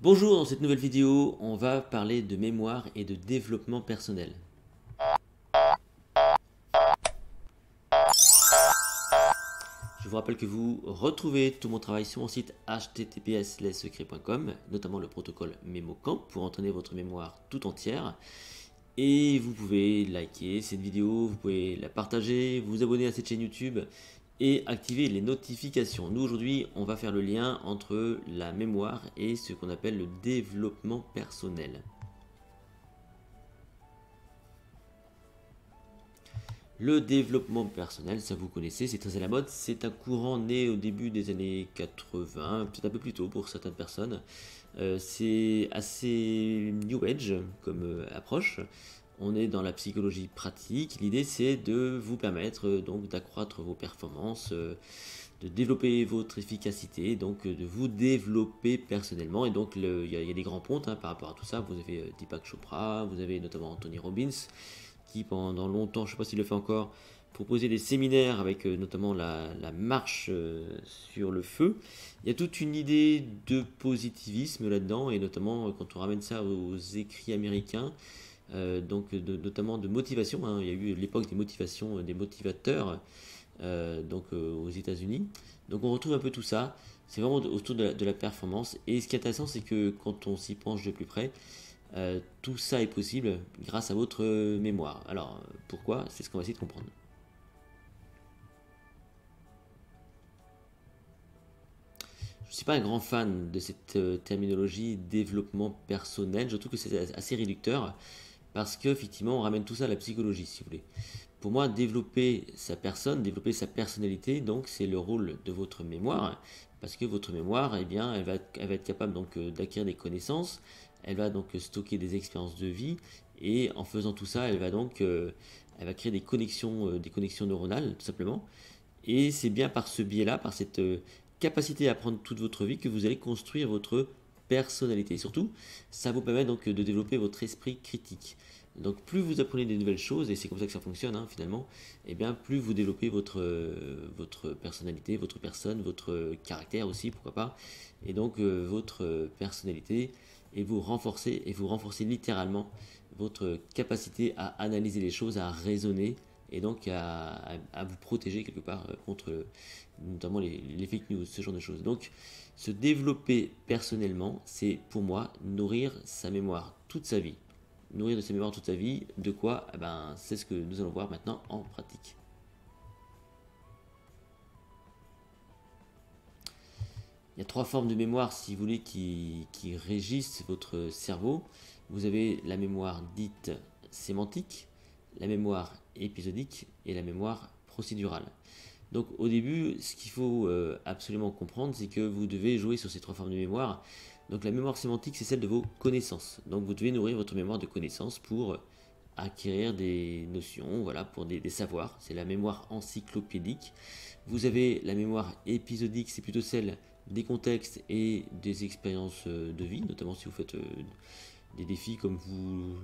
Bonjour, dans cette nouvelle vidéo, on va parler de mémoire et de développement personnel. Je vous rappelle que vous retrouvez tout mon travail sur mon site https://lessecrets.com, notamment le protocole MemoCamp pour entraîner votre mémoire tout entière. Et vous pouvez liker cette vidéo, vous pouvez la partager, vous abonner à cette chaîne YouTube et activer les notifications. Nous aujourd'hui, on va faire le lien entre la mémoire et ce qu'on appelle le développement personnel. Le développement personnel, ça vous connaissez, c'est très à la mode. C'est un courant né au début des années 80, peut-être un peu plus tôt pour certaines personnes. C'est assez New Age comme approche. On est dans la psychologie pratique. L'idée, c'est de vous permettre donc d'accroître vos performances, de développer votre efficacité, donc de vous développer personnellement. Et donc, il y a des grands pontes par rapport à tout ça. Vous avez Deepak Chopra, vous avez notamment Anthony Robbins, qui pendant longtemps, je ne sais pas s'il le fait encore, proposait des séminaires avec notamment la marche sur le feu. Il y a toute une idée de positivisme là-dedans, et notamment quand on ramène ça aux écrits américains, notamment de motivation. Il y a eu l'époque des motivations, des motivateurs aux États-Unis. Donc on retrouve un peu tout ça. C'est vraiment autour de la performance. Et ce qui est intéressant, c'est que quand on s'y penche de plus près, tout ça est possible grâce à votre mémoire. Alors, pourquoi? C'est ce qu'on va essayer de comprendre. Je ne suis pas un grand fan de cette terminologie développement personnel. Je trouve que c'est assez réducteur parce qu'effectivement, on ramène tout ça à la psychologie, si vous voulez. Pour moi, développer sa personne, développer sa personnalité, donc c'est le rôle de votre mémoire, parce que votre mémoire, eh bien, elle va être capable donc d'acquérir des connaissances, elle va donc stocker des expériences de vie, et en faisant tout ça, elle va créer des connexions neuronales, tout simplement. Et c'est bien par ce biais-là, par cette capacité à apprendre toute votre vie, que vous allez construire votre personnalité. Et surtout, ça vous permet donc de développer votre esprit critique. Donc plus vous apprenez des nouvelles choses, et c'est comme ça que ça fonctionne finalement, et bien plus vous développez votre personnalité, votre personne, votre caractère aussi, pourquoi pas, et donc votre personnalité, et vous renforcez littéralement votre capacité à analyser les choses, à raisonner, et donc à vous protéger quelque part contre notamment les fake news, ce genre de choses. Donc se développer personnellement, c'est pour moi nourrir sa mémoire toute sa vie. Nourrir de sa mémoire toute sa vie, de quoi? C'est ce que nous allons voir maintenant en pratique. Il y a trois formes de mémoire, si vous voulez, qui régissent votre cerveau. Vous avez la mémoire dite sémantique, la mémoire épisodique et la mémoire procédurale. Donc au début, ce qu'il faut absolument comprendre, c'est que vous devez jouer sur ces trois formes de mémoire. Donc la mémoire sémantique, c'est celle de vos connaissances. Donc vous devez nourrir votre mémoire de connaissances pour acquérir des notions, voilà, pour des savoirs. C'est la mémoire encyclopédique. Vous avez la mémoire épisodique, c'est plutôt celle des contextes et des expériences de vie, notamment si vous faites des défis comme vous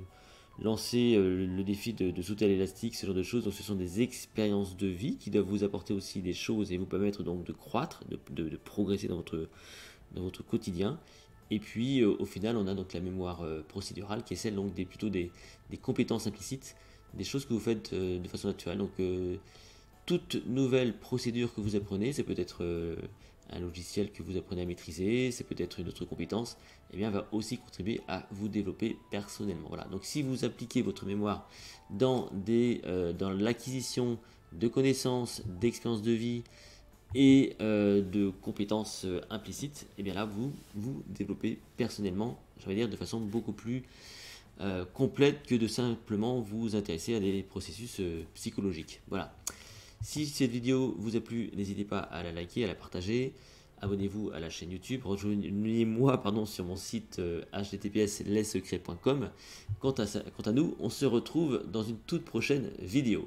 lancez le défi de sauter à l'élastique, ce genre de choses. Donc ce sont des expériences de vie qui doivent vous apporter aussi des choses et vous permettre donc de croître, de progresser dans votre quotidien. Et puis au final, on a donc la mémoire procédurale qui est celle donc plutôt des compétences implicites, des choses que vous faites de façon naturelle. Donc toute nouvelle procédure que vous apprenez, c'est peut-être un logiciel que vous apprenez à maîtriser, c'est peut-être une autre compétence, et bien va aussi contribuer à vous développer personnellement. Voilà. Donc si vous appliquez votre mémoire dans l'acquisition de connaissances, d'expériences de vie et de compétences implicites, et bien là vous vous développez personnellement, je vais dire de façon beaucoup plus complète que de simplement vous intéresser à des processus psychologiques. Voilà. Si cette vidéo vous a plu, n'hésitez pas à la liker, à la partager. Abonnez-vous à la chaîne YouTube. Rejoignez-moi sur mon site https://lessecrets.com. Quant à nous, on se retrouve dans une toute prochaine vidéo.